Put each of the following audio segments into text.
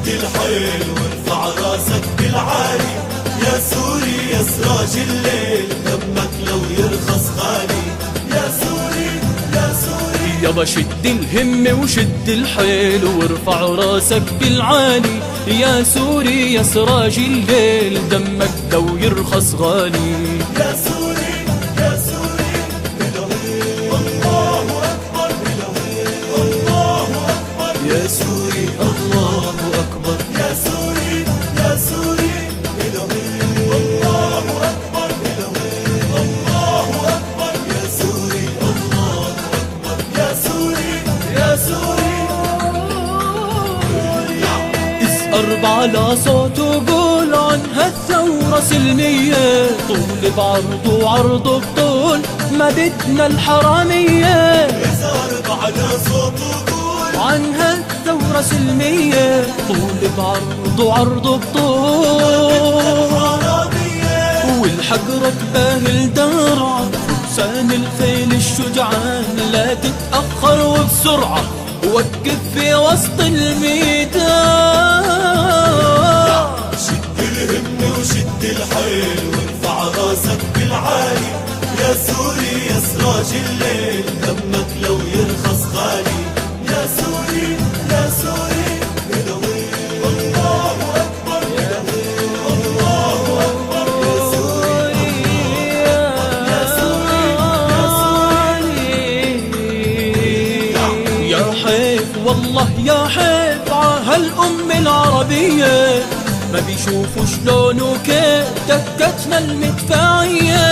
شد الحيل وارفع راسك بالعالي، يا سوري يا سراج الليل دمك لو يرخص غالي، يا سوري يا سوري. يابا شد الهمة وشد الحيل وارفع راسك بالعالي، يا سوري يا سراج الليل دمك لو يرخص غالي، يا سوري يا سوري. الله أكبر الله أكبر يا سوري، الله أكبر يا سوري يا سوري. الله أكبر الله أكبر يا سوري، الله أكبر يا سوري يا سوري. اسقر على صوت وقول عن هالثورة سلمية، طول بعرض وعرض بطول ما بدنا الحرامية. اسقر على صوت وقول عن هالثورة سلمية، طول بعرض وعرض بطول والحق ركبه الدرعة، فرسان الخيل الشجعان لا تتأخر وبسرعة، وقف في وسط الميدان. شد الهمة وشد الحيل وارفع راسك بالعالي، يا سوري يا سراج الليل دمك لو يرخص غالي، يا سوري يا سوري. الله أكبر الله أكبر يا سوري، يا سوري يا سوري. يا حيف والله يا حيف عهالأم العربية، ما بيشوفوا شلون وكيف دكتنا المدفعية.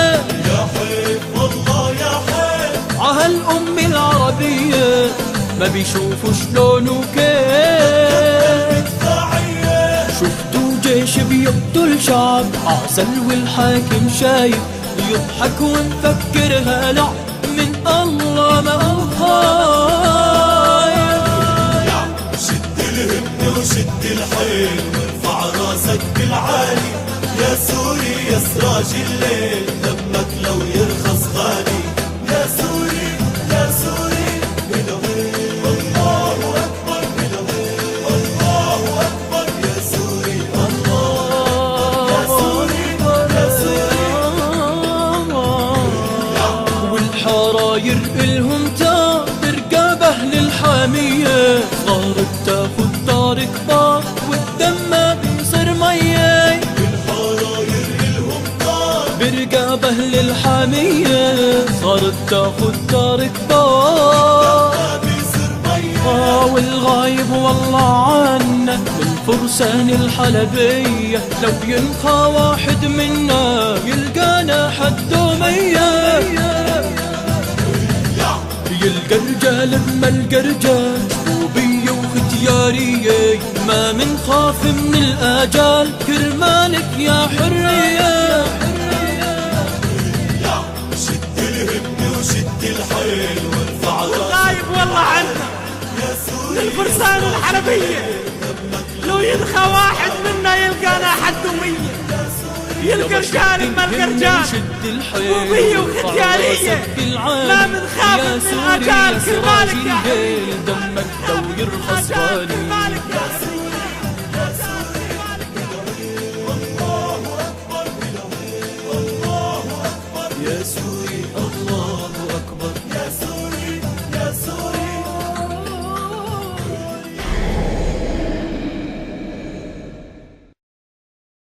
يا حيف والله يا حيف عهالأم العربية، ما بيشوفوا شلون وكيف. شفتوا جيش بيقتل شعب عسل والحاكم شايف، يضحك ونفكر هلع من الله ما خايف. شد الهمة وشد الحيل وارفع راسك بالعالي، يا سوري يا سراج الليل دمك لو يرخص غالي، يا سوري يا سوري. الله أكبر الله أكبر يا سوري، الله يا سوري يا سوري. والحراير إلهم ترقى أهل الحامية، صار بتاخد دار كبار والدم ما بيصير مية. والحراير إلهم برقى أهل الحامية، صارت تاخد دار كبار. والغايب والله عنا من فرسان الحلبية، لو ينخى واحد منا يلقانا حده مية. يلقى رجال بما القى رجال شبوبية وختيارية، ما من خاف من الآجال كرمالك يا حرية. شد الهمة وشد الحيل وارفع راسك. غايب والله عنا للفرسان الحربية، لو ينخى واحد منا يلقانا حد مية. يلقى رجال ما القى رجال شبوبية وختيارية، ما من خاف من الأجال كرمالك يا حرية. دمك لو يرخص غالي.